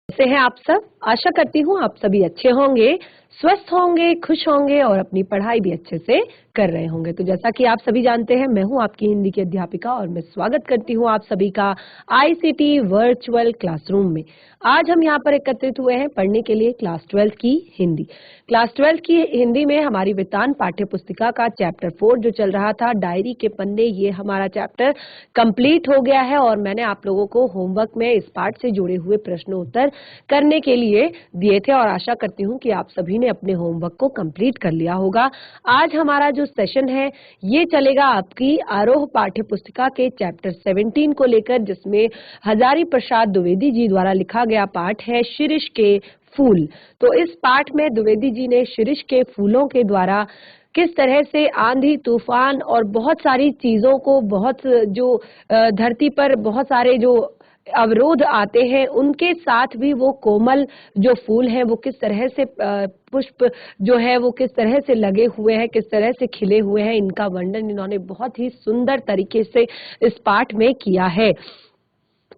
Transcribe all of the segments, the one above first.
कैसे हैं आप सब? आशा करती हूँ आप सभी अच्छे होंगे, स्वस्थ होंगे, खुश होंगे और अपनी पढ़ाई भी अच्छे से कर रहे होंगे। तो जैसा कि आप सभी जानते हैं, मैं हूँ आपकी हिंदी की अध्यापिका और मैं स्वागत करती हूँ आप सभी का आईसीटी वर्चुअल क्लासरूम में। आज हम यहाँ पर एकत्रित हुए हैं पढ़ने के लिए क्लास 12 की हिंदी। क्लास 12 की हिंदी में हमारी वितान पाठ्य पुस्तिका का चैप्टर 4 जो चल रहा था, डायरी के पन्ने, ये हमारा चैप्टर कंप्लीट हो गया है और मैंने आप लोगों को होमवर्क में इस पाठ से जुड़े हुए प्रश्नोत्तर करने के लिए दिए थे और आशा करती हूँ कि आप सभी ने अपने होमवर्क को कंप्लीट कर लिया होगा। आज हमारा जो सेशन है ये चलेगा आपकी आरोह पाठ्य पुस्तिका के चैप्टर 17 को लेकर, जिसमें हजारी प्रसाद द्विवेदी जी द्वारा लिखा गया पाठ है शिरीष के फूल। तो इस पाठ में द्विवेदी जी ने शिरीष के फूलों के द्वारा किस तरह से आंधी तूफान और बहुत सारी चीजों को, बहुत जो धरती पर बहुत सारे जो अवरोध आते हैं उनके साथ भी वो कोमल जो फूल हैं वो किस तरह से पुष्प जो है वो किस तरह से लगे हुए हैं, किस तरह से खिले हुए हैं, इनका वर्णन इन्होंने बहुत ही सुंदर तरीके से इस पाठ में किया है।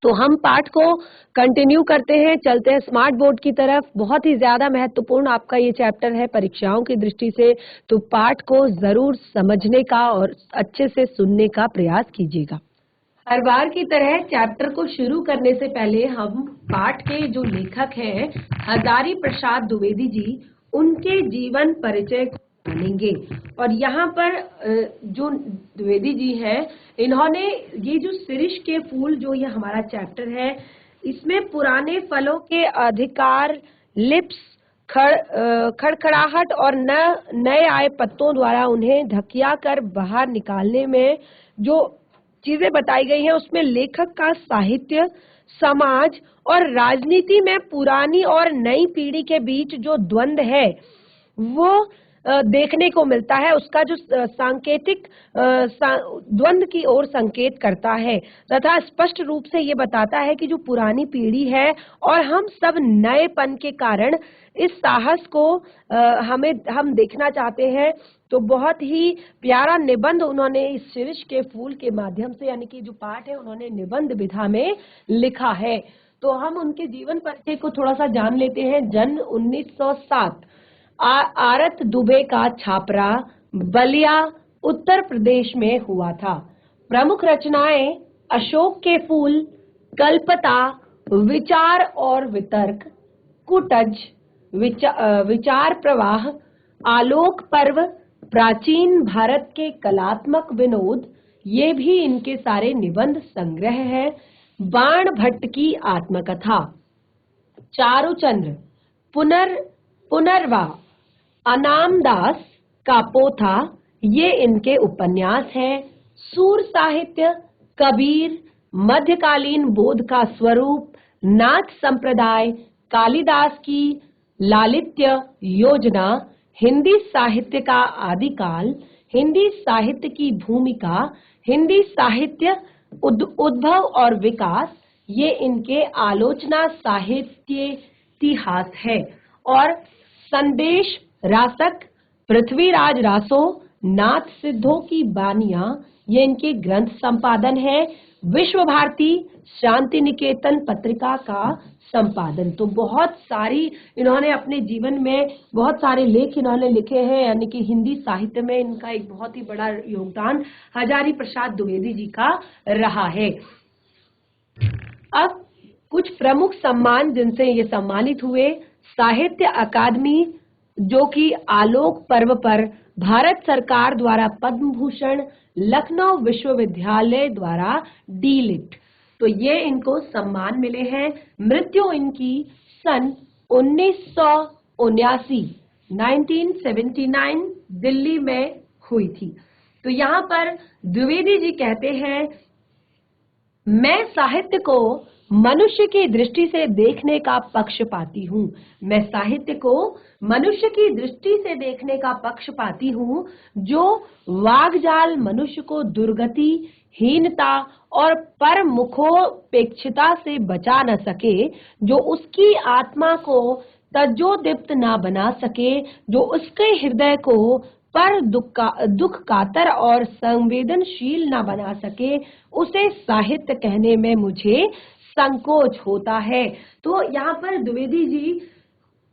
तो हम पाठ को कंटिन्यू करते हैं, चलते हैं स्मार्ट बोर्ड की तरफ। बहुत ही ज्यादा महत्वपूर्ण आपका ये चैप्टर है परीक्षाओं की दृष्टि से, तो पाठ को जरूर समझने का और अच्छे से सुनने का प्रयास कीजिएगा। हर बार की तरह चैप्टर को शुरू करने से पहले हम पाठ के जो लेखक हैं हजारी प्रसाद द्विवेदी जी, उनके जीवन परिचय को जानेंगे। और यहाँ पर जो द्विवेदी जी हैं, इन्होंने ये जो शिरीष के फूल जो ये हमारा चैप्टर है, इसमें पुराने फलों के अधिकार, लिप्स, खड़खड़ाहट और नए आए पत्तों द्वारा उन्हें धकिया कर बाहर निकालने में जो चीजें बताई गई हैं, उसमें लेखक का साहित्य, समाज और राजनीति में पुरानी और नई पीढ़ी के बीच जो द्वंद्व है वो देखने को मिलता है। उसका जो सांकेतिक द्वंद्व की ओर संकेत करता है तथा स्पष्ट रूप से ये बताता है कि जो पुरानी पीढ़ी है और हम सब नएपन के कारण इस साहस को हम देखना चाहते हैं। तो बहुत ही प्यारा निबंध उन्होंने इस शिरीष के फूल के माध्यम से, यानी कि जो पाठ है उन्होंने निबंध विधा में लिखा है। तो हम उनके जीवन परिचय को थोड़ा सा जान लेते हैं। जन्म 1907, आरत दुबे का छापरा, बलिया, उत्तर प्रदेश में हुआ था। प्रमुख रचनाएं अशोक के फूल, कल्पता, विचार और वितर्क, कुटज, विचार प्रवाह, आलोक पर्व, प्राचीन भारत के कलात्मक विनोद, ये भी इनके सारे निबंध संग्रह है। बाण भट्ट की आत्मकथा, चारुचंद्र, पुनर्वा, अनामदास का पोथा, ये इनके उपन्यास हैं। सूर साहित्य, कबीर, मध्यकालीन बोध का स्वरूप, नाथ संप्रदाय, कालिदास की लालित्य योजना, हिंदी साहित्य का आदिकाल, हिंदी साहित्य की भूमिका, हिंदी साहित्य उद्भव और विकास, ये इनके आलोचना साहित्य इतिहास है। और संदेश रासक, पृथ्वीराज रासो, नाथ सिद्धों की बानियां, ये इनके ग्रंथ संपादन है। विश्व भारती, शांति निकेतन पत्रिका का संपादन। तो बहुत सारी इन्होंने अपने जीवन में बहुत सारे लेख इन्होंने लिखे हैं, यानी कि हिंदी साहित्य में इनका एक बहुत ही बड़ा योगदान हजारी प्रसाद द्विवेदी जी का रहा है। अब कुछ प्रमुख सम्मान जिनसे ये सम्मानित हुए। साहित्य अकादमी, जो कि आलोक पर्व पर भारत सरकार द्वारा पद्म भूषण, लखनऊ विश्वविद्यालय द्वारा डीलिट, तो ये इनको सम्मान मिले हैं। मृत्यु इनकी सन 1979 दिल्ली में हुई थी। तो यहाँ पर द्विवेदी जी कहते हैं, मैं साहित्य को मनुष्य की दृष्टि से देखने का पक्षपाती हूँ। मैं साहित्य को मनुष्य की दृष्टि से देखने का पक्षपाती हूँ, जो वाग्जाल मनुष्य को दुर्गति, हीनता और परमुखोपेक्षिता से बचा न सके, जो उसकी आत्मा को तजोदीप्त न बना सके, जो उसके हृदय को पर दुख कातर और संवेदनशील न बना सके, उसे साहित्य कहने में मुझे संकोच होता है। तो यहाँ पर द्विवेदी जी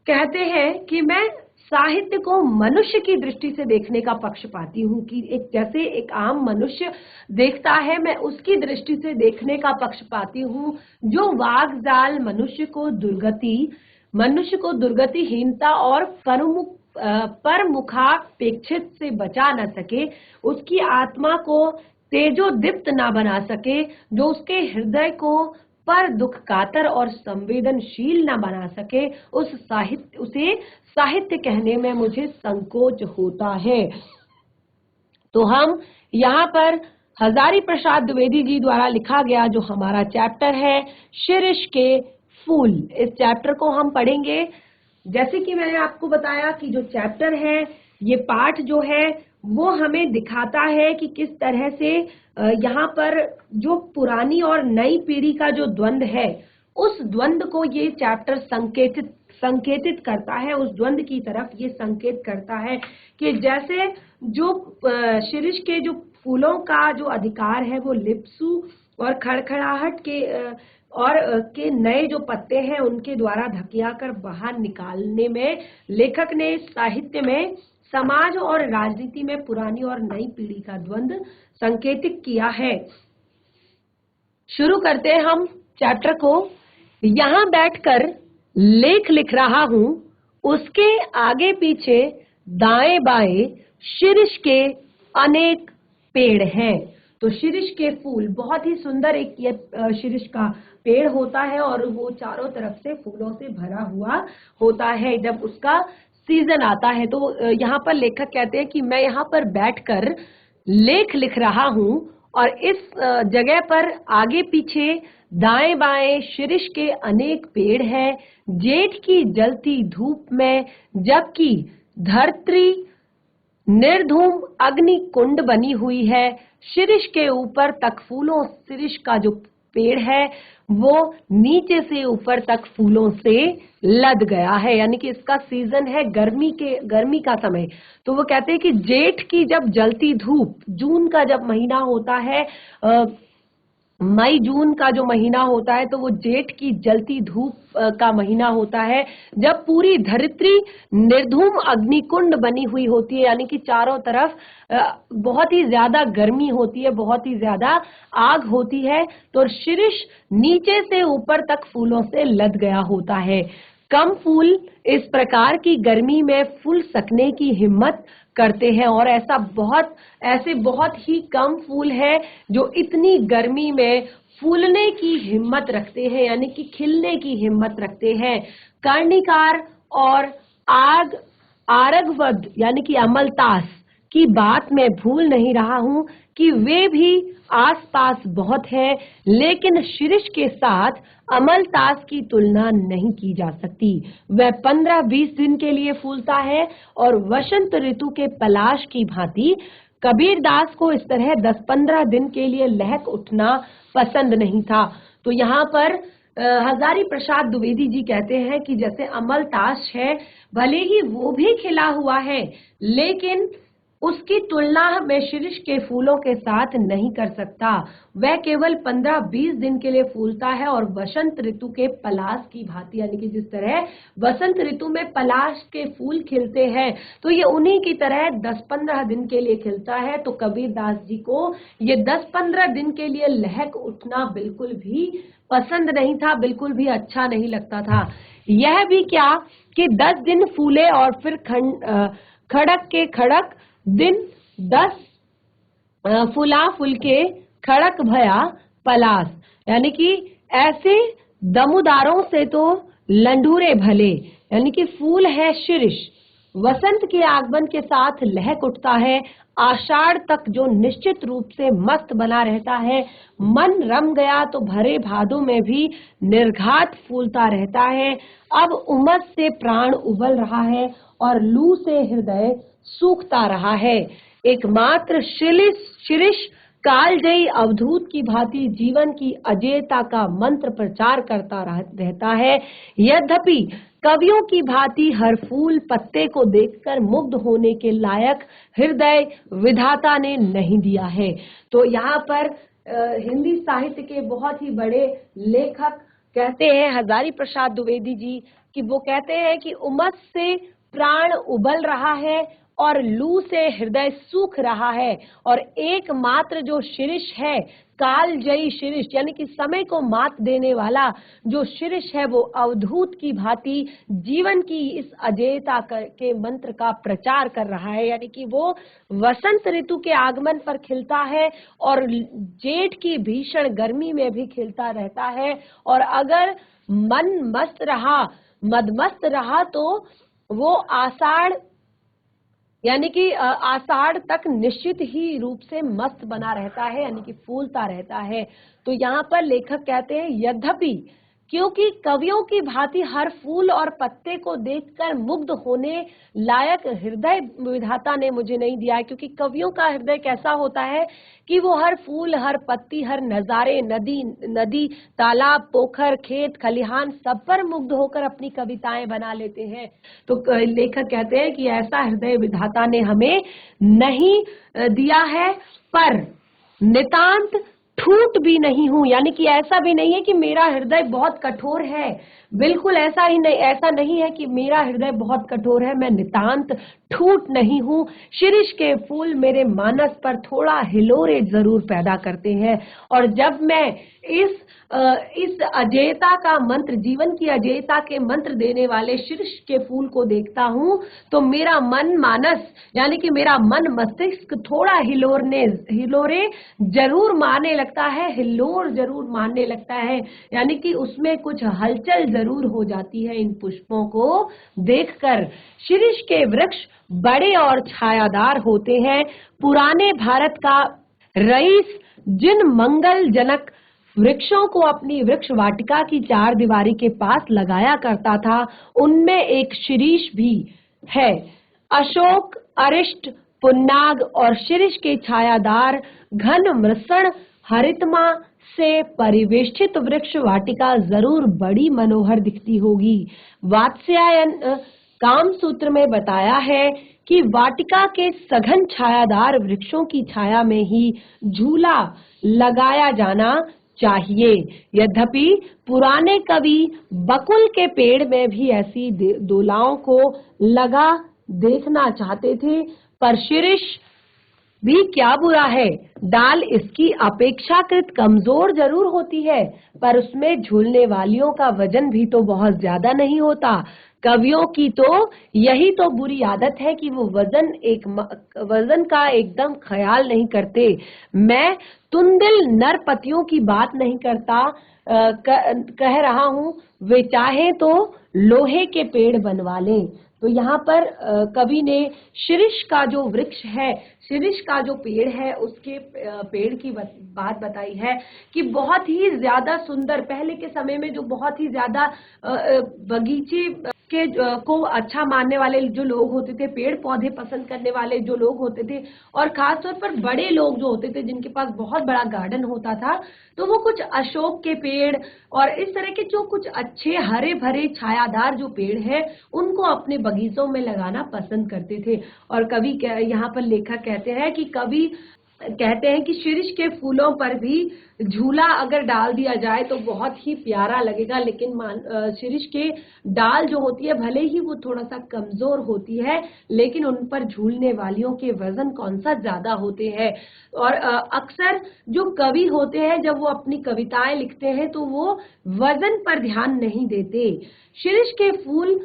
कहते हैं कि मैं साहित्य को मनुष्य की दृष्टि से देखने का पक्षपाती हूँ, कि एक जैसे एक आम मनुष्य देखता है, मैं उसकी दृष्टि से देखने का पक्षपाती हूँ, जो वाग्जाल मनुष्य को दुर्गतिहीनता और परमुखापेक्षित से बचा न सके, उसकी आत्मा को तेजोदीप्त ना बना सके, जो उसके हृदय को पर दुख कातर और संवेदनशील न बना सके, उसे साहित्य कहने में मुझे संकोच होता है। तो हम यहाँ पर हजारी प्रसाद द्विवेदी जी द्वारा लिखा गया जो हमारा चैप्टर है शिरीष के फूल, इस चैप्टर को हम पढ़ेंगे। जैसे कि मैंने आपको बताया कि जो चैप्टर है, ये पाठ जो है वो हमें दिखाता है कि किस तरह से यहाँ पर जो पुरानी और नई पीढ़ी का जो द्वंद्व है, उस द्वंद्व को ये चैप्टर संकेतित करता है, उस द्वंद्व की तरफ ये संकेत करता है कि जैसे जो शिरीष के जो फूलों का जो अधिकार है वो लिप्सू और खड़खड़ाहट के नए जो पत्ते हैं उनके द्वारा धकिया कर बाहर निकालने में लेखक ने साहित्य में समाज और राजनीति में पुरानी और नई पीढ़ी का द्वंद्व संकेतित किया है। शुरू करते हैं हम चैप्टर को। यहाँ बैठकर लेख लिख रहा हूँ, उसके आगे पीछे दाएं बाएं शिरीष के अनेक पेड़ हैं। तो शिरीष के फूल बहुत ही सुंदर एक ये शिरीष का पेड़ होता है और वो चारों तरफ से फूलों से भरा हुआ होता है जब उसका सीजन आता है। तो यहाँ पर लेखक कहते हैं कि मैं यहाँ पर बैठकर लेख लिख रहा हूँ और इस जगह पर आगे पीछे दाएं बाएं शिरीष के अनेक पेड़ हैं। जेठ की जलती धूप में जबकि धरती निर्धूम अग्नि कुंड बनी हुई है, शिरीष के ऊपर तक फूलों, शिरीष का जो पेड़ है वो नीचे से ऊपर तक फूलों से लद गया है, यानी कि इसका सीजन है गर्मी का समय। तो वो कहते हैं कि जेठ की जब जलती धूप, जून का जब महीना होता है, मई जून का जो महीना होता है, तो वो जेठ की जलती धूप का महीना होता है, जब पूरी धरती निर्धूम अग्निकुंड बनी हुई होती है, यानी कि चारों तरफ बहुत ही ज्यादा गर्मी होती है, बहुत ही ज्यादा आग होती है। तो शिरीष नीचे से ऊपर तक फूलों से लद गया होता है। कम फूल इस प्रकार की गर्मी में फूल सकने की हिम्मत करते हैं और ऐसे बहुत ही कम फूल हैं जो इतनी गर्मी में फूलने की हिम्मत रखते हैं, यानी कि खिलने की हिम्मत रखते हैं। कर्णिकार और आरगवद यानी कि अमलतास की बात मैं भूल नहीं रहा हूं कि वे भी आसपास बहुत हैं, लेकिन शिरीष के साथ अमलतास की तुलना नहीं की जा सकती। वह 15-20 दिन के लिए फूलता है और वसंत ऋतु के पलाश की भांति कबीरदास को इस तरह 10-15 दिन के लिए लहक उठना पसंद नहीं था। तो यहाँ पर हजारी प्रसाद द्विवेदी जी कहते हैं कि जैसे अमलतास है, भले ही वो भी खिला हुआ है, लेकिन उसकी तुलना मैं शिरीष के फूलों के साथ नहीं कर सकता। वह केवल 15-20 दिन के लिए फूलता है और वसंत ऋतु के पलाश की भांति, यानी कि जिस तरह वसंत ऋतु में पलाश के फूल खिलते हैं, तो ये उन्हीं की तरह 10-15 दिन के लिए खिलता है। तो कबीरदास जी को ये 10-15 दिन के लिए लहक उठना बिल्कुल भी पसंद नहीं था, बिल्कुल भी अच्छा नहीं लगता था। यह भी क्या कि 10 दिन फूले और फिर खड़क के खड़क दिन 10 फुला फुल के खड़क भया पलास, यानी कि ऐसे दमुदारों से तो लंडूरे भले, यानी कि फूल है शिरीष, वसंत के आगमन के साथ लहक उठता है, आषाढ़ तक जो निश्चित रूप से मस्त बना रहता है, मन रम गया तो भरे भादों में भी निर्घात फूलता रहता है। अब उमस से प्राण उबल रहा है और लू से हृदय सूखता रहा है। एकमात्र शिरीष कालजयी अवधूत की भांति जीवन की अजेयता का मंत्र प्रचार करता रहता है। यद्यपि कवियों की भांति हर फूल पत्ते को देखकर मुग्ध होने के लायक हृदय विधाता ने नहीं दिया है। तो यहाँ पर हिंदी साहित्य के बहुत ही बड़े लेखक कहते हैं हजारी प्रसाद द्विवेदी जी कि वो कहते हैं कि उमस से प्राण उबल रहा है और लू से हृदय सूख रहा है और एकमात्र जो शिरीष है कालजयी शिरीष यानी कि समय को मात देने वाला जो शिरीष है वो अवधूत की भांति जीवन की इस अजेयता के मंत्र का प्रचार कर रहा है। यानी कि वो वसंत ऋतु के आगमन पर खिलता है और जेठ की भीषण गर्मी में भी खिलता रहता है और अगर मन मस्त रहा मदमस्त रहा तो वो आषाढ़ यानी कि आषाढ़ तक निश्चित ही रूप से मस्त बना रहता है यानी कि फूलता रहता है। तो यहाँ पर लेखक कहते हैं यद्यपि क्योंकि कवियों की भांति हर फूल और पत्ते को देखकर मुग्ध होने लायक हृदय विधाता ने मुझे नहीं दिया है, क्योंकि कवियों का हृदय कैसा होता है कि वो हर फूल हर पत्ती हर नजारे नदी तालाब पोखर खेत खलिहान सब पर मुग्ध होकर अपनी कविताएं बना लेते हैं। तो लेखक कहते हैं कि ऐसा हृदय विधाता ने हमें नहीं दिया है, पर नितांत ठूट भी नहीं हूं, यानी कि ऐसा भी नहीं है कि मेरा हृदय बहुत कठोर है, बिल्कुल ऐसा नहीं है कि मेरा हृदय बहुत कठोर है, मैं नितांत ठूट नहीं हूं। शिरीष के फूल मेरे मानस पर थोड़ा हिलोरे जरूर पैदा करते हैं और जब मैं इस अजेयता का मंत्र जीवन की अजेयता के मंत्र देने वाले शिरीष के फूल को देखता हूं तो मेरा मन मानस यानी कि मेरा मन मस्तिष्क थोड़ा हिलोरे जरूर मारने लगता है, हिल्लोर जरूर मारने लगता है, यानी कि उसमें कुछ हलचल जरूर हो जाती है इन पुष्पों को देखकर। शिरीष के वृक्ष बड़े और छायादार होते हैं। पुराने भारत का रईस जिन मंगल जनक वृक्षों को अपनी वृक्ष वाटिका की चार दीवारी के पास लगाया करता था उनमें एक शिरीष भी है। अशोक अरिष्ट पुन्नाग और शिरीष के छायादार घन मृषण हरितमा से परिवेष्टित वृक्ष वाटिका जरूर बड़ी मनोहर दिखती होगी। वात्स्यायन कामसूत्र में बताया है कि वाटिका के सघन छायादार वृक्षों की छाया में ही झूला लगाया जाना चाहिए। यद्यपि पुराने कवि बकुल के पेड़ में भी ऐसी दोलाओं को लगा देखना चाहते थे, पर शिरीष भी क्या बुरा है, डाल इसकी अपेक्षाकृत कमजोर जरूर होती है पर उसमें झूलने वालियों का वजन भी तो बहुत ज्यादा नहीं होता। कवियों की तो यही तो बुरी आदत है कि वो वजन का एकदम ख्याल नहीं करते। मैं तुंदिल नरपतियों की बात नहीं करता, कह रहा हूँ वे चाहे तो लोहे के पेड़ बनवा लें। तो यहाँ पर कवि ने शिरीष का जो वृक्ष है, शिरीष का जो पेड़ है उसके पेड़ की बात बताई है कि बहुत ही ज्यादा सुंदर, पहले के समय में जो बहुत ही ज्यादा बगीचे के को अच्छा मानने वाले जो लोग होते थे, पेड़ पौधे पसंद करने वाले जो लोग होते थे और खासतौर पर बड़े लोग जो होते थे जिनके पास बहुत बड़ा गार्डन होता था, तो वो कुछ अशोक के पेड़ और इस तरह के जो कुछ अच्छे हरे भरे छायादार जो पेड़ हैं उनको अपने बगीचों में लगाना पसंद करते थे। और कवि यहाँ पर लेखक कहते हैं कि कवि कहते हैं कि शिरीष के फूलों पर भी झूला अगर डाल दिया जाए तो बहुत ही प्यारा लगेगा, लेकिन शिरीष के डाल जो होती है भले ही वो थोड़ा सा कमजोर होती है लेकिन उन पर झूलने वालियों के वजन कौन सा ज्यादा होते हैं। और अक्सर जो कवि होते हैं जब वो अपनी कविताएं लिखते हैं तो वो वजन पर ध्यान नहीं देते। शिरीष के फूल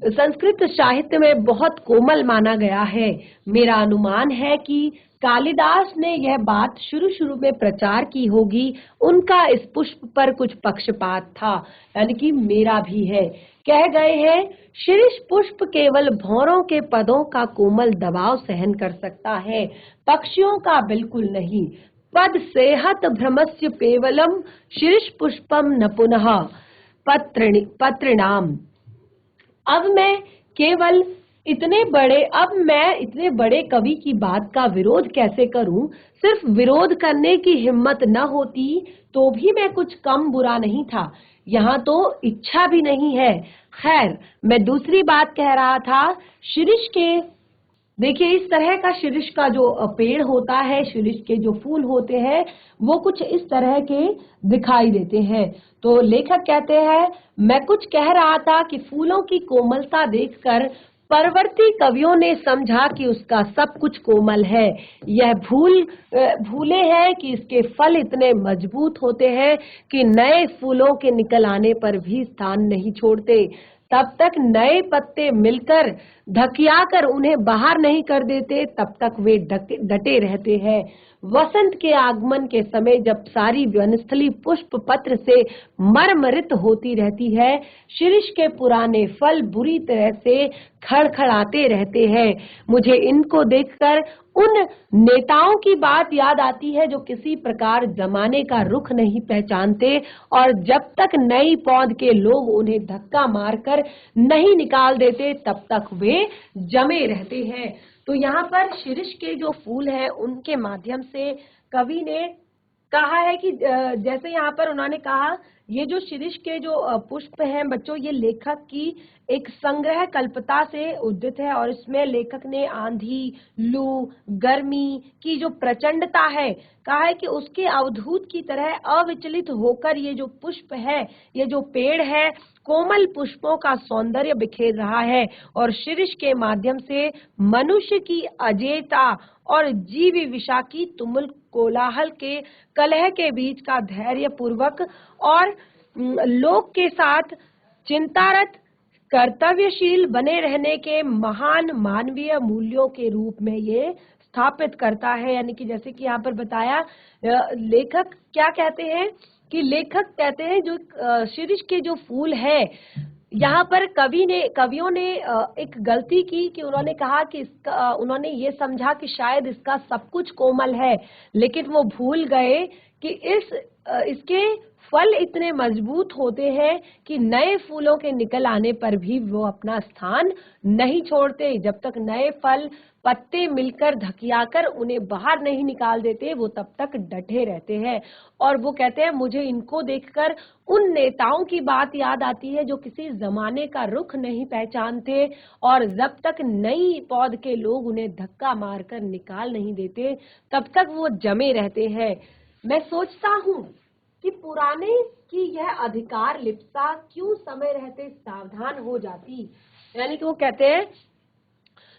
संस्कृत साहित्य में बहुत कोमल माना गया है। मेरा अनुमान है कि कालिदास ने यह बात शुरू में प्रचार की होगी। उनका इस पुष्प पर कुछ पक्षपात था, यानी कि मेरा भी है। कह गए हैं शिरीष पुष्प केवल भौरों के पदों का कोमल दबाव सहन कर सकता है, पक्षियों का बिल्कुल नहीं। पद सेहत भ्रमस्य पेवलम शिरीष पुष्पम न पुनः पत्रिणाम। अब मैं इतने बड़े कवि की बात का विरोध कैसे करूं? सिर्फ विरोध करने की हिम्मत न होती तो भी मैं कुछ कम बुरा नहीं था, यहाँ तो इच्छा भी नहीं है। खैर, मैं दूसरी बात कह रहा था। शिरीष के देखिए इस तरह का शिरीष का जो पेड़ होता है, शिरीष के जो फूल होते हैं वो कुछ इस तरह के दिखाई देते हैं। तो लेखक कहते हैं, मैं कुछ कह रहा था कि फूलों की कोमलता देखकर परवर्ती कवियों ने समझा कि उसका सब कुछ कोमल है। यह भूले हैं कि इसके फल इतने मजबूत होते हैं कि नए फूलों के निकल आने पर भी स्थान नहीं छोड़ते। तब तक नए पत्ते मिलकर ढकियाकर उन्हें बाहर नहीं कर देते, तब तक वे डटे रहते हैं। वसंत के आगमन के समय जब सारी वनस्थली पुष्प पत्र से मरमरित होती रहती है, शिरीष के पुराने फल बुरी तरह से खड़खड़ाते रहते हैं। मुझे इनको देखकर उन नेताओं की बात याद आती है जो किसी प्रकार जमाने का रुख नहीं पहचानते और जब तक नई पौध के लोग उन्हें धक्का मारकर नहीं निकाल देते तब तक वे जमे रहते हैं। तो यहाँ पर शिरीष के जो फूल हैं उनके माध्यम से कवि ने कहा है कि जैसे यहाँ पर उन्होंने कहा, ये जो शिरीष के जो पुष्प हैं बच्चों, ये लेखक की एक संग्रह कल्पता से उद्दित है और इसमें लेखक ने आंधी, लू, गर्मी की जो प्रचंडता है, कहा है कि उसके अवधूत की तरह अविचलित होकर ये जो पुष्प है, ये जो पेड़ है, कोमल पुष्पों का सौंदर्य बिखेर रहा है और शिरीष के माध्यम से मनुष्य की अजेयता और जीव विषा की तुमुल कोलाहल के कलह के बीच का धैर्य पूर्वक और लोक के साथ चिंतारत कर्तव्यशील बने रहने के महान मानवीय मूल्यों के रूप में ये स्थापित करता है। यानी कि जैसे कि यहाँ पर बताया, लेखक क्या कहते हैं कि लेखक कहते हैं जो शिरीष के जो फूल है, यहाँ पर कवियों ने एक गलती की कि उन्होंने कहा कि उन्होंने ये समझा कि शायद इसका सब कुछ कोमल है, लेकिन वो भूल गए कि इसके फल इतने मजबूत होते हैं कि नए फूलों के निकल आने पर भी वो अपना स्थान नहीं छोड़ते। जब तक नए फल पत्ते मिलकर धकियाकर उन्हें बाहर नहीं निकाल देते, वो तब तक डटे रहते हैं। और वो कहते हैं, मुझे इनको देखकर उन नेताओं की बात याद आती है जो किसी जमाने का रुख नहीं पहचानते और जब तक नई पौध के लोग उन्हें धक्का मारकर निकाल नहीं देते तब तक वो जमे रहते हैं। मैं सोचता हूँ कि पुराने की यह अधिकार लिप्सा क्यों समय रहते सावधान हो जाती। यानी कि वो कहते हैं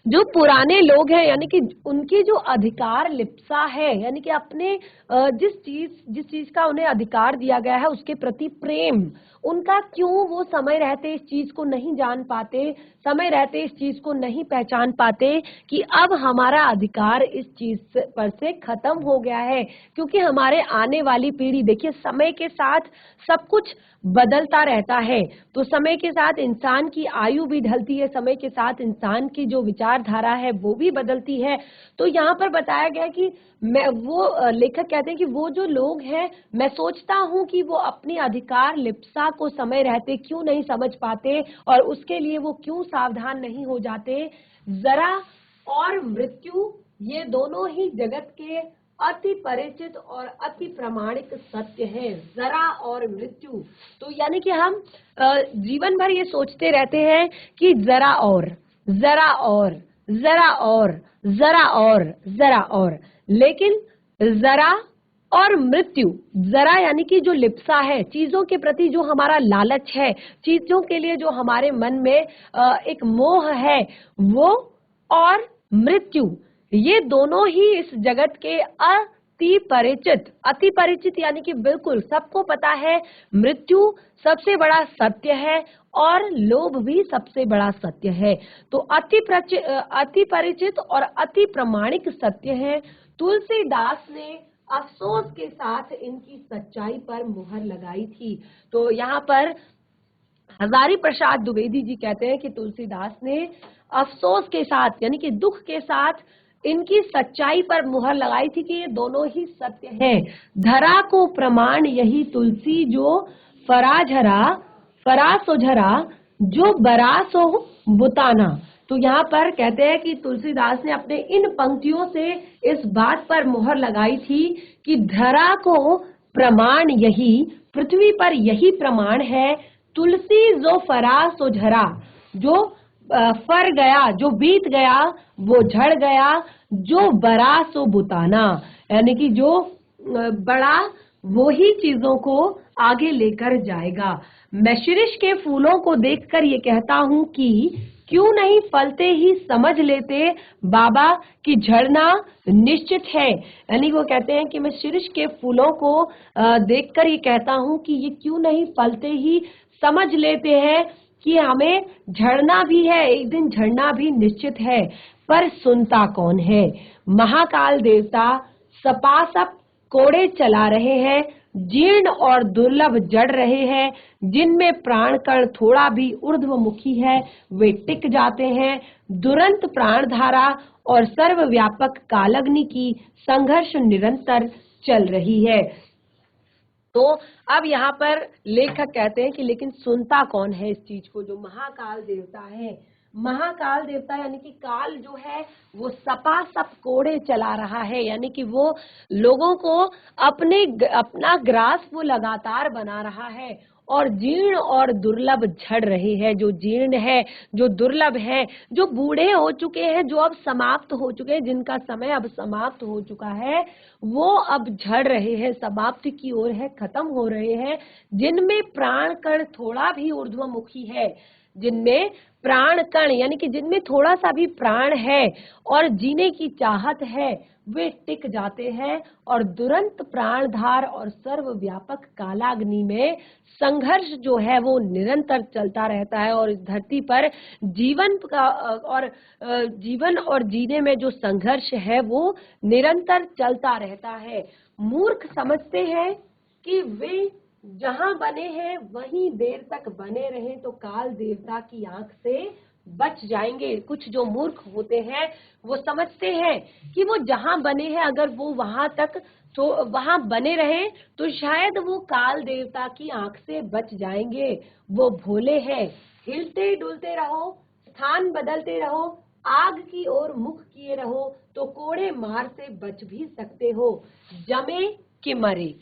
जो पुराने लोग हैं, यानी कि उनकी जो अधिकार लिप्सा है, यानी कि अपने जिस चीज का उन्हें अधिकार दिया गया है उसके प्रति प्रेम, उनका क्यों वो समय रहते इस चीज को नहीं जान पाते, समय रहते इस चीज को नहीं पहचान पाते कि अब हमारा अधिकार इस चीज पर से खत्म हो गया है। क्योंकि हमारे आने वाली पीढ़ी, देखिए समय के साथ सब कुछ बदलता रहता है, तो समय के साथ इंसान की आयु भी ढलती है, समय के साथ इंसान की जो विचारधारा है वो भी बदलती है। तो यहाँ पर बताया गया कि लेखक कहते हैं कि वो जो लोग हैं, मैं सोचता हूँ कि वो अपनी अधिकार लिप्सा को समय रहते क्यों नहीं समझ पाते और उसके लिए वो क्यों सावधान नहीं हो जाते। जरा और मृत्यु, ये दोनों ही जगत के अति परिचित और अति प्रामाणिक सत्य है। जरा और मृत्यु, तो यानी कि हम जीवन भर ये सोचते रहते हैं कि जरा और, जरा और, जरा और, जरा और, जरा और, लेकिन जरा और मृत्यु, जरा यानी कि जो लिप्सा है, चीजों के प्रति जो हमारा लालच है, चीजों के लिए जो हमारे मन में एक मोह है, वो और मृत्यु, ये दोनों ही इस जगत के अति परिचित यानी कि बिल्कुल सबको पता है, मृत्यु सबसे बड़ा सत्य है और लोभ भी सबसे बड़ा सत्य है। तो अति परिचित और अति प्रामाणिक सत्य है। तुलसीदास ने अफसोस के साथ इनकी सच्चाई पर मुहर लगाई थी। तो यहाँ पर हजारी प्रसाद द्विवेदी जी कहते हैं कि तुलसीदास ने अफसोस के साथ यानी कि दुख के साथ इनकी सच्चाई पर मुहर लगाई थी कि ये दोनों ही सत्य हैं। धरा को प्रमाण यही तुलसी, जो फरासो झरा, जो बरासो बुताना। तो यहाँ पर कहते हैं कि तुलसीदास ने अपने इन पंक्तियों से इस बात पर मुहर लगाई थी कि धरा को प्रमाण यही, पृथ्वी पर यही प्रमाण है, तुलसी जो फरासो झरा, जो फर गया, जो बीत गया वो झड़ गया, जो बड़ा सो बुताना, यानी कि जो बड़ा वो ही चीजों को आगे लेकर जाएगा। मैं शिरीष के फूलों को देखकर ये कहता हूं कि क्यों नहीं फलते ही समझ लेते बाबा कि झड़ना निश्चित है। यानी वो कहते हैं कि मैं शिरीष के फूलों को देखकर ये कहता हूं कि ये क्यों नहीं फलते ही समझ लेते हैं कि हमें झड़ना भी है, एक दिन झड़ना भी निश्चित है। पर सुनता कौन है? महाकाल देवता सपासप कोड़े चला रहे हैं, जीर्ण और दुर्लभ जड़ रहे हैं, जिनमें प्राण कण थोड़ा भी ऊर्ध्वमुखी है वे टिक जाते हैं। दुरंत प्राणधारा और सर्वव्यापक कालग्नि की संघर्ष निरंतर चल रही है। तो अब यहाँ पर लेखक कहते हैं कि लेकिन सुनता कौन है इस चीज को? जो महाकाल देवता है, महाकाल देवता यानी कि काल जो है वो सपासप कोड़े चला रहा है, यानी कि वो लोगों को अपना ग्रास वो लगातार बना रहा है और जीर्ण और दुर्लभ झड़ रहे हैं। जो जीर्ण है, जो दुर्लभ है, जो बूढ़े हो चुके हैं, जो अब समाप्त हो चुके हैं, जिनका समय अब समाप्त हो चुका है, वो अब झड़ रहे हैं, समाप्ति की ओर है, खत्म हो रहे हैं। जिनमें प्राण कण थोड़ा भी ऊर्ध्वमुखी है, जिनमें प्राण कण यानी कि जिनमें थोड़ा सा भी प्राण है और जीने की चाहत है, वे टिक जाते हैं और दुरंत प्राणधार और सर्वव्यापक कालाग्नि में संघर्ष जो है वो निरंतर चलता रहता है। और इस धरती पर जीवन और जीने में जो संघर्ष है वो निरंतर चलता रहता है। मूर्ख समझते हैं कि वे जहां बने हैं वहीं देर तक बने रहें तो काल देवता की आंख से बच जाएंगे। कुछ जो मूर्ख होते हैं वो समझते हैं कि वो जहां बने हैं अगर वो वहां तक तो वहां बने रहें तो शायद वो काल देवता की आंख से बच जाएंगे। वो भोले हैं, हिलते डुलते रहो, स्थान बदलते रहो, आग की ओर मुख किए रहो तो कोड़े मार से बच भी सकते हो, जमे कि मरे।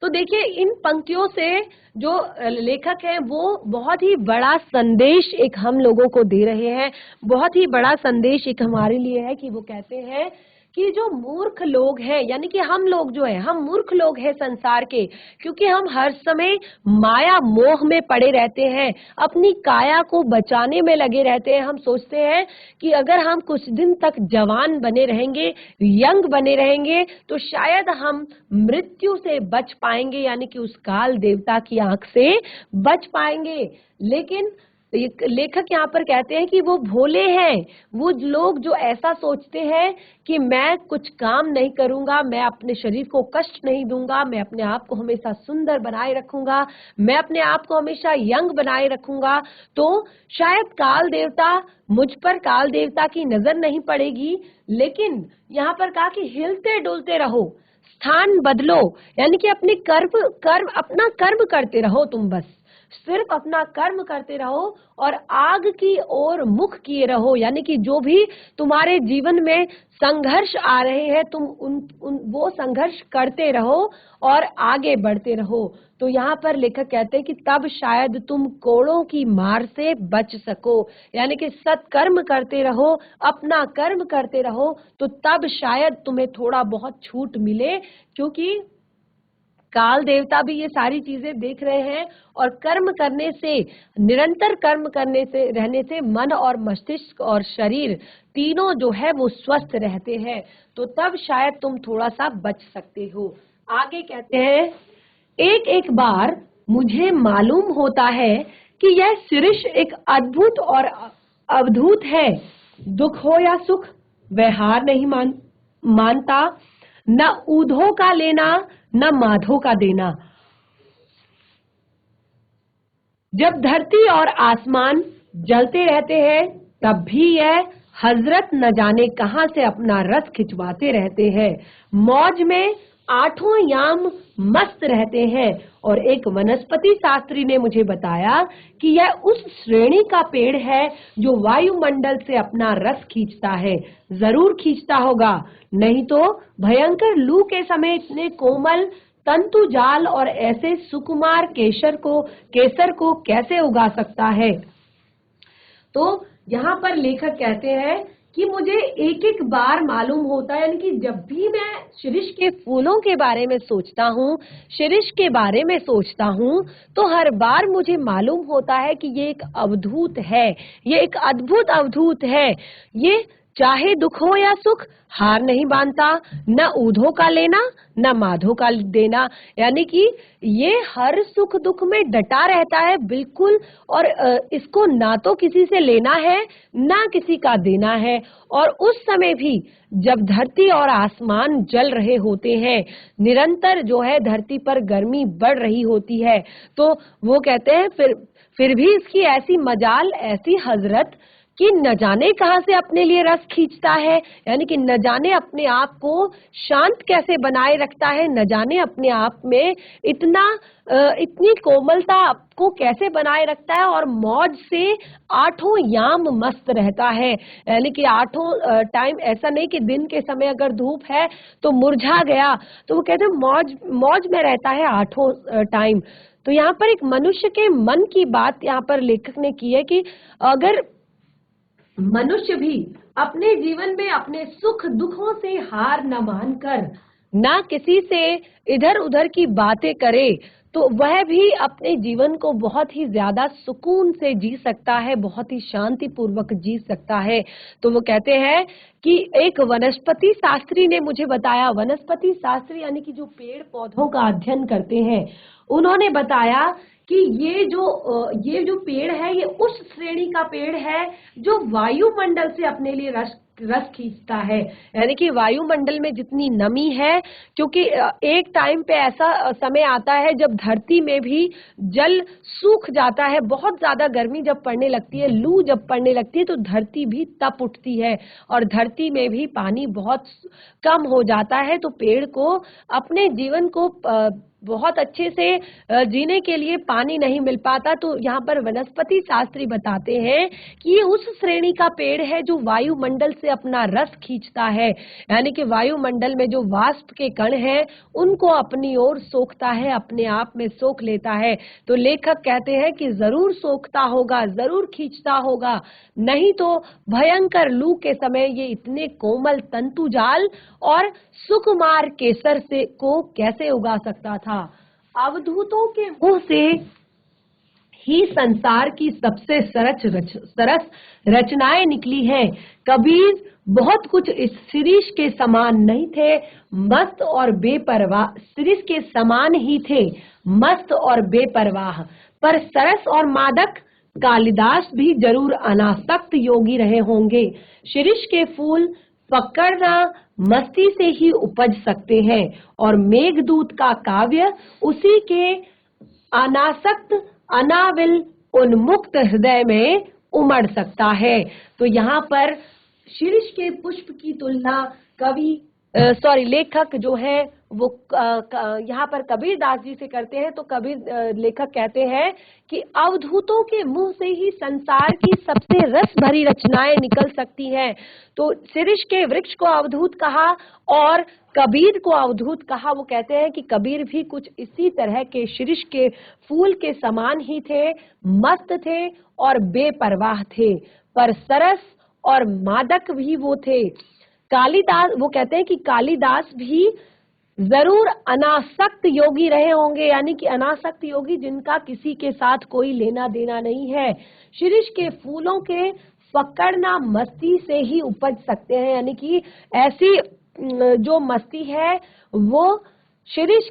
तो देखिए इन पंक्तियों से जो लेखक है वो बहुत ही बड़ा संदेश एक हम लोगों को दे रहे हैं, बहुत ही बड़ा संदेश एक हमारे लिए है कि वो कहते हैं कि जो मूर्ख लोग हैं, यानी कि हम लोग जो है हम मूर्ख लोग हैं संसार के, क्योंकि हम हर समय माया मोह में पड़े रहते हैं, अपनी काया को बचाने में लगे रहते हैं। हम सोचते हैं कि अगर हम कुछ दिन तक जवान बने रहेंगे, यंग बने रहेंगे तो शायद हम मृत्यु से बच पाएंगे, यानी कि उस काल देवता की आंख से बच पाएंगे। लेकिन लेखक यहाँ पर कहते हैं कि वो भोले हैं, वो लोग जो ऐसा सोचते हैं कि मैं कुछ काम नहीं करूंगा, मैं अपने शरीर को कष्ट नहीं दूंगा, मैं अपने आप को हमेशा सुंदर बनाए रखूंगा, मैं अपने आप को हमेशा यंग बनाए रखूंगा, तो शायद काल देवता मुझ पर काल देवता की नजर नहीं पड़ेगी। लेकिन यहाँ पर कहा कि हिलते डुलते रहो, स्थान बदलो, यानी कि अपना कर्म करते रहो, तुम बस सिर्फ अपना कर्म करते रहो और आग की ओर मुख किए रहो, यानी कि जो भी तुम्हारे जीवन में संघर्ष आ रहे हैं तुम वो संघर्ष करते रहो और आगे बढ़ते रहो। तो यहाँ पर लेखक कहते हैं कि तब शायद तुम कोड़ों की मार से बच सको, यानी कि सत्कर्म करते रहो, अपना कर्म करते रहो, तो तब शायद तुम्हें थोड़ा बहुत छूट मिले, क्योंकि काल देवता भी ये सारी चीजें देख रहे हैं। और कर्म करने से, निरंतर कर्म करने से रहने से मन और मस्तिष्क और शरीर तीनों जो है वो स्वस्थ रहते हैं, तो तब शायद तुम थोड़ा सा बच सकते हो। आगे कहते हैं, एक एक बार मुझे मालूम होता है कि यह शिरीष एक अद्भुत और अवधूत है। दुख हो या सुख वह हार नहीं मानता, न ऊधों का लेना न माधो का देना। जब धरती और आसमान जलते रहते हैं तब भी यह हजरत न जाने कहां से अपना रस खिंचवाते रहते हैं। मौज में आठों याम मस्त रहते हैं। और एक वनस्पति शास्त्री ने मुझे बताया कि यह उस श्रेणी का पेड़ है जो वायुमंडल से अपना रस खींचता है। जरूर खींचता होगा, नहीं तो भयंकर लू के समय इतने कोमल तंतु जाल और ऐसे सुकुमार केसर को कैसे उगा सकता है। तो यहाँ पर लेखक कहते हैं कि मुझे एक एक बार मालूम होता है, यानी कि जब भी मैं शिरीष के फूलों के बारे में सोचता हूँ, शिरीष के बारे में सोचता हूँ, तो हर बार मुझे मालूम होता है कि ये एक अवधूत है, ये एक अद्भुत अवधूत है। ये चाहे दुख हो या सुख हार नहीं मानता, न ऊधों का लेना न माधो का देना, यानी कि ये हर सुख दुख में डटा रहता है बिल्कुल, और इसको ना तो किसी से लेना है ना किसी का देना है। और उस समय भी जब धरती और आसमान जल रहे होते हैं, निरंतर जो है धरती पर गर्मी बढ़ रही होती है, तो वो कहते हैं फिर भी इसकी ऐसी मजाल, ऐसी हजरत कि न जाने कहां से अपने लिए रस खींचता है, यानी कि न जाने अपने आप को शांत कैसे बनाए रखता है, न जाने अपने आप में इतनी कोमलता को कैसे बनाए रखता है, और मौज से आठों याम मस्त रहता है। यानी कि आठों टाइम, ऐसा नहीं कि दिन के समय अगर धूप है तो मुरझा गया, तो वो कहते हैं मौज मौज में रहता है आठों टाइम। तो यहाँ पर एक मनुष्य के मन की बात यहाँ पर लेखक ने की है कि अगर मनुष्य भी अपने जीवन में अपने सुख दुखों से हार न मानकर ना किसी से इधर उधर की बातें करे, तो वह भी अपने जीवन को बहुत ही ज्यादा सुकून से जी सकता है, बहुत ही शांति पूर्वक जी सकता है। तो वो कहते हैं कि एक वनस्पति शास्त्री ने मुझे बताया, वनस्पति शास्त्री यानी कि जो पेड़ पौधों का अध्ययन करते हैं, उन्होंने बताया कि ये जो पेड़ है, ये उस श्रेणी का पेड़ है जो वायुमंडल से अपने लिए रस खींचता है। यानी कि वायुमंडल में जितनी नमी है, क्योंकि एक टाइम पे ऐसा समय आता है जब धरती में भी जल सूख जाता है, बहुत ज्यादा गर्मी जब पड़ने लगती है, लू जब पड़ने लगती है, तो धरती भी तप उठती है और धरती में भी पानी बहुत कम हो जाता है। तो पेड़ को अपने जीवन को बहुत अच्छे से जीने के लिए पानी नहीं मिल पाता। तो यहाँ पर वनस्पति शास्त्री बताते हैं कि ये उस श्रेणी का पेड़ है जो वायुमंडल से अपना रस खींचता है, यानी कि वायुमंडल में जो वाष्प के कण हैं उनको अपनी ओर सोखता है, अपने आप में सोख लेता है। तो लेखक कहते हैं कि जरूर सोखता होगा, जरूर खींचता होगा, नहीं तो भयंकर लू के समय ये इतने कोमल तंतु जाल और सुकुमार केसर से को कैसे उगा सकता था। अवधूतों के मुंह से ही संसार की सबसे सरस रचनाएं निकली हैं। कबीर बहुत कुछ इस शिरीष के समान नहीं थे, मस्त और बेपरवाह, शिरीष के समान ही थे, मस्त और बेपरवाह, पर सरस और मादक कालिदास भी जरूर अनासक्त योगी रहे होंगे। शिरीष के फूल पकड़ना मस्ती से ही उपज सकते हैं, और मेघदूत का काव्य उसी के अनासक्त अनाविल उन्मुक्त हृदय में उमड़ सकता है। तो यहाँ पर शिरीष के पुष्प की तुलना लेखक जो है वो यहाँ पर कबीर दास जी से करते हैं। तो कबीर लेखक कहते हैं कि अवधूतों के मुंह से ही संसार की सबसे रस भरी रचनाएं निकल सकती हैं। तो शिरीष के वृक्ष को अवधूत कहा और कबीर को अवधूत कहा। वो कहते हैं कि कबीर भी कुछ इसी तरह के शिरीष के फूल के समान ही थे, मस्त थे और बेपरवाह थे, पर सरस और मादक भी वो थे। कालिदास, वो कहते हैं कि कालिदास भी जरूर अनासक्त योगी रहे होंगे, यानी कि अनासक्त योगी जिनका किसी के साथ कोई लेना देना नहीं है। शिरीष के फूलों के पकड़ना मस्ती से ही उपज सकते हैं, यानी कि ऐसी जो मस्ती है वो शिरीष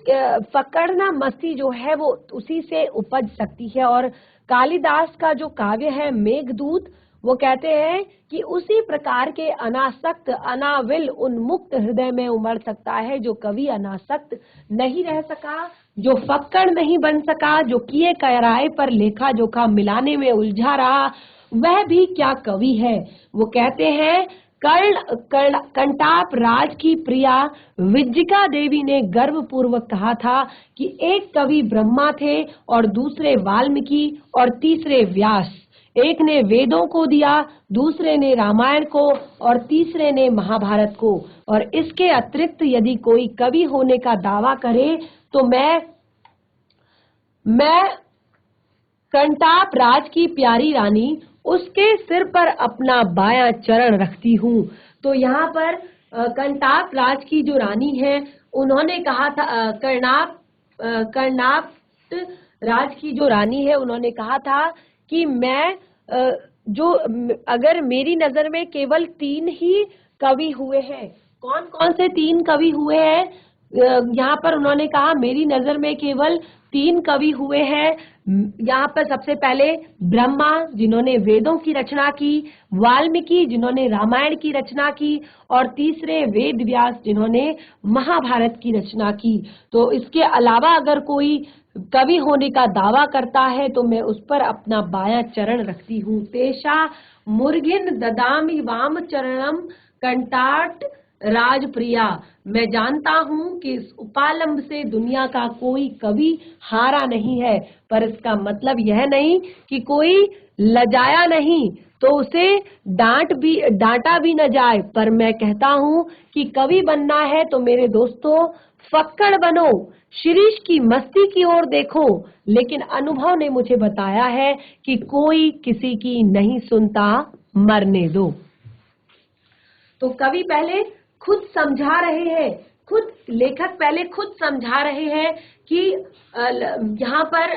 पकड़ना मस्ती जो है वो उसी से उपज सकती है। और कालिदास का जो काव्य है मेघदूत, वो कहते हैं कि उसी प्रकार के अनासक्त अनाविल उन्मुक्त हृदय में उमड़ सकता है, जो कभी अनासक्त नहीं रह सका, जो फक्कड़ नहीं बन सका, जो किए कराए पर लेखा जोखा मिलाने में उलझा रहा, वह भी क्या कवि है। वो कहते हैं कंटाप राज की प्रिया विज्जिका देवी ने गर्व पूर्वक कहा था कि एक कवि ब्रह्मा थे और दूसरे वाल्मीकि और तीसरे व्यास। एक ने वेदों को दिया, दूसरे ने रामायण को और तीसरे ने महाभारत को। और इसके अतिरिक्त यदि कोई कवि होने का दावा करे तो मैं कंटाप राज की प्यारी रानी उसके सिर पर अपना बायां चरण रखती हूँ। तो यहाँ पर कर्नाटक राज की जो रानी है उन्होंने कहा था, कर्नाटक राज की जो रानी है उन्होंने कहा था कि मैं अगर मेरी नजर में केवल 3 ही कवि हुए हैं। कौन कौन से 3 कवि हुए हैं? यहाँ पर उन्होंने कहा मेरी नजर में केवल 3 कवि हुए हैं। यहाँ पर सबसे पहले ब्रह्मा जिन्होंने वेदों की रचना की, वाल्मीकि जिन्होंने रामायण की रचना की, और तीसरे वेद व्यास जिन्होंने महाभारत की रचना की। तो इसके अलावा अगर कोई कवि होने का दावा करता है तो मैं उस पर अपना बायां चरण रखती हूँ। तेषा मुर्गिन ददामि वाम चरणम कंटाट राजप्रिया। मैं जानता हूँ कि इस उपालंब से दुनिया का कोई कवि हारा नहीं है, पर इसका मतलब यह नहीं कि कोई लजाया नहीं तो उसे डांटा भी न जाए। पर मैं कहता हूँ कि कवि बनना है तो मेरे दोस्तों फक्कड़ बनो, शिरीष की मस्ती की ओर देखो। लेकिन अनुभव ने मुझे बताया है कि कोई किसी की नहीं सुनता, मरने दो। तो कवि पहले खुद समझा रहे हैं, लेखक पहले खुद समझा रहे हैं कि यहाँ पर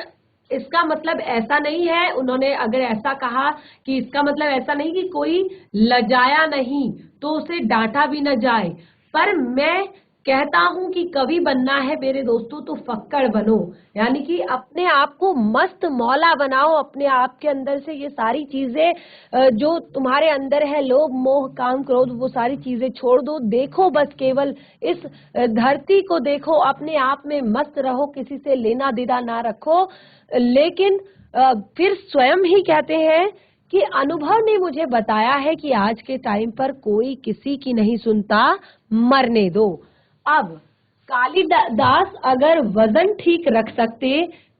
इसका मतलब ऐसा नहीं है, उन्होंने अगर ऐसा कहा कि इसका मतलब ऐसा नहीं कि कोई लजाया नहीं तो उसे डांटा भी न जाए। पर मैं कहता हूं कि कवि बनना है मेरे दोस्तों तो फक्कड़ बनो, यानी कि अपने आप को मस्त मौला बनाओ। अपने आप के अंदर से ये सारी चीजें जो तुम्हारे अंदर है, लोभ मोह काम क्रोध, वो सारी चीजें छोड़ दो। देखो बस केवल इस धरती को देखो, अपने आप में मस्त रहो, किसी से लेना देना ना रखो। लेकिन फिर स्वयं ही कहते हैं कि अनुभव ने मुझे बताया है कि आज के टाइम पर कोई किसी की नहीं सुनता, मरने दो। अब कालिदास अगर वजन ठीक रख सकते,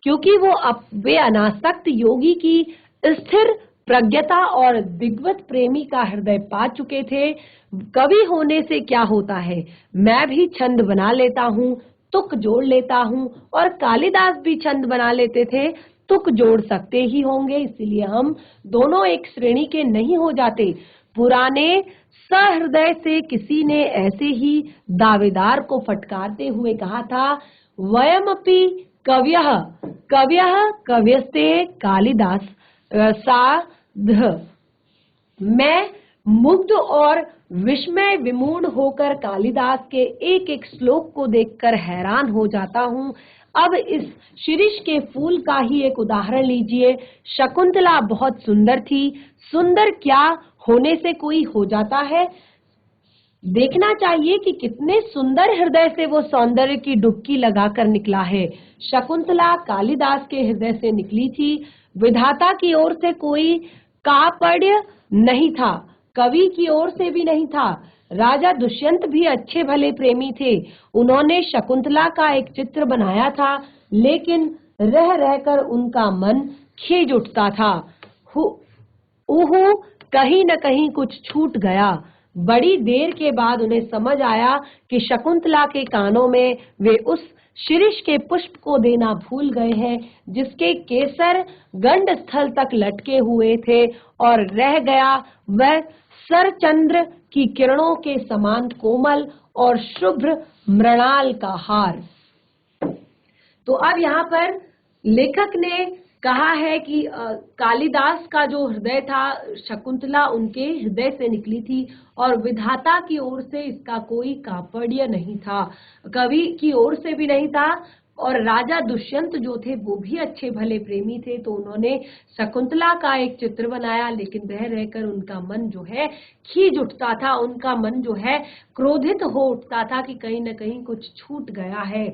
क्योंकि वे अनासक्त योगी की स्थिर प्रज्ञता और दिग्वत प्रेमी का हृदय पा चुके थे। कवि होने से क्या होता है, मैं भी छंद बना लेता हूँ, तुक जोड़ लेता हूँ, और कालिदास भी छंद बना लेते थे, तुक जोड़ सकते ही होंगे। इसलिए हम दोनों एक श्रेणी के नहीं हो जाते। पुराने सहृदय से किसी ने ऐसे ही दावेदार को फटकारते हुए कहा था, वयमपि कवयः कवयः कव्यस्ते कालिदास साध। मैं मुग्ध और विस्मय विमूढ़ होकर कालिदास के एक एक श्लोक को देखकर हैरान हो जाता हूँ। अब इस शिरीष के फूल का ही एक उदाहरण लीजिए। शकुंतला बहुत सुंदर थी, सुंदर क्या होने से कोई हो जाता है? देखना चाहिए कि कितने सुंदर हृदय से वो सौंदर्य की डुबकी लगाकर निकला है। शकुंतला कालिदास के हृदय से निकली थी, विधाता की ओर से कोई कापड्य नहीं था, कवि की ओर से भी नहीं था। राजा दुष्यंत भी अच्छे भले प्रेमी थे, उन्होंने शकुंतला का एक चित्र बनाया था, लेकिन रह रहकर उनका मन खींच उठता था। कहीं न कहीं कुछ छूट गया। बड़ी देर के बाद उन्हें समझ आया कि शकुंतला के कानों में वे उस शिरीष के पुष्प को देना भूल गए हैं, जिसके केसर गंड स्थल तक लटके हुए थे, और रह गया वह सरचंद्र की किरणों के समान कोमल और शुभ्र मृणाल का हार। तो अब यहाँ पर लेखक ने कहा है कि कालिदास का जो हृदय था, शकुंतला उनके हृदय से निकली थी, और विधाता की ओर से इसका कोई कापड्य नहीं था, कवि की ओर से भी नहीं था। और राजा दुष्यंत जो थे वो भी अच्छे भले प्रेमी थे, तो उन्होंने शकुंतला का एक चित्र बनाया, लेकिन रह रहकर उनका मन जो है खींच उठता था, उनका मन जो है क्रोधित हो उठता था कि कहीं न कहीं कुछ छूट गया है।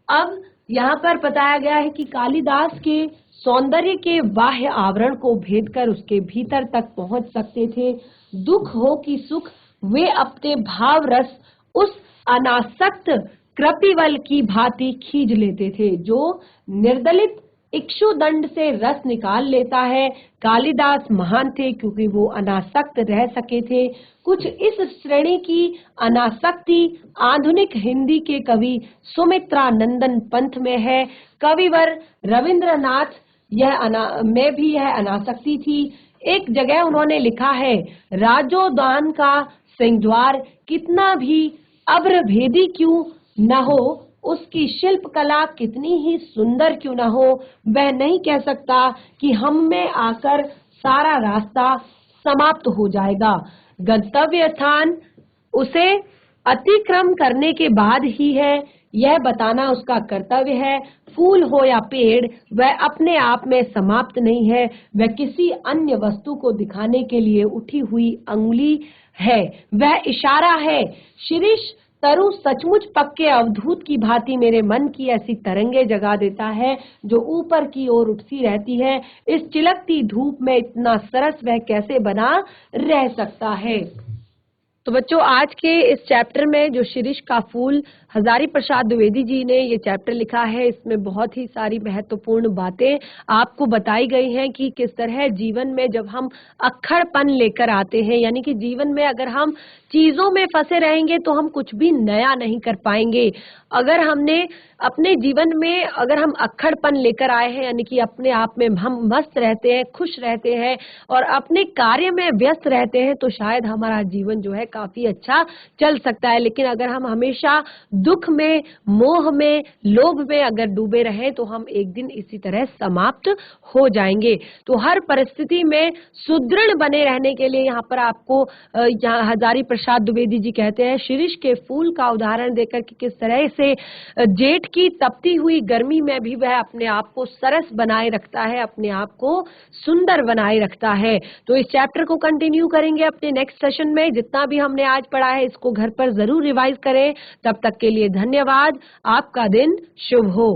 अब यहाँ पर बताया गया है कि कालिदास के सौंदर्य के बाह्य आवरण को भेद कर उसके भीतर तक पहुंच सकते थे। दुख हो कि सुख, वे अपने भाव रस उस अनासक्त कृपिवल की भांति खींच लेते थे, जो निर्दलित इक्षुदंड से रस निकाल लेता है। कालिदास महान थे क्योंकि वो अनासक्त रह सके थे। कुछ इस श्रेणी की अनासक्ति आधुनिक हिंदी के कवि सुमित्रा नंदन पंथ में है। कविवर रविंद्रनाथ में भी यह अनासक्ति थी। एक जगह उन्होंने लिखा है, राजोदान का सिंहद्वार कितना भी अभ्रभेदी क्यों न हो, उसकी शिल्प कला कितनी ही सुंदर क्यों न हो, वह नहीं कह सकता कि हम में आकर सारा रास्ता समाप्त हो जाएगा। गंतव्य स्थान उसे अतिक्रम करने के बाद ही है, यह बताना उसका कर्तव्य है। फूल हो या पेड़, वह अपने आप में समाप्त नहीं है, वह किसी अन्य वस्तु को दिखाने के लिए उठी हुई अंगुली है, वह इशारा है। शिरीष तरु सचमुच पक्के अवधूत की भांति मेरे मन की ऐसी तरंगे जगा देता है जो ऊपर की ओर उठती रहती है। इस चिलकती धूप में इतना सरस वह कैसे बना रह सकता है। तो बच्चों, आज के इस चैप्टर में जो शिरीष का फूल हजारी प्रसाद द्विवेदी जी ने ये चैप्टर लिखा है, इसमें बहुत ही सारी महत्वपूर्ण बातें आपको बताई गई हैं कि किस तरह जीवन में जब हम अक्खड़पन लेकर आते हैं, यानी कि जीवन में अगर हम चीजों में फंसे रहेंगे तो हम कुछ भी नया नहीं कर पाएंगे। अगर हमने अपने जीवन में अगर हम अक्खड़पन लेकर आए हैं, यानी कि अपने आप में हम मस्त रहते हैं, खुश रहते हैं और अपने कार्य में व्यस्त रहते हैं, तो शायद हमारा जीवन जो है काफी अच्छा चल सकता है। लेकिन अगर हम हमेशा दुख में, मोह में, लोभ में अगर डूबे रहें तो हम एक दिन इसी तरह समाप्त हो जाएंगे। तो हर परिस्थिति में सुदृढ़ बने रहने के लिए यहाँ पर आपको हजारी प्रसाद द्विवेदी जी कहते हैं शिरीष के फूल का उदाहरण देकर कि किस तरह से जेठ की तपती हुई गर्मी में भी वह अपने आप को सरस बनाए रखता है, अपने आप को सुंदर बनाए रखता है। तो इस चैप्टर को कंटिन्यू करेंगे अपने नेक्स्ट सेशन में। जितना भी हमने आज पढ़ा है इसको घर पर जरूर रिवाइज करें। तब तक के लिए धन्यवाद। आपका दिन शुभ हो।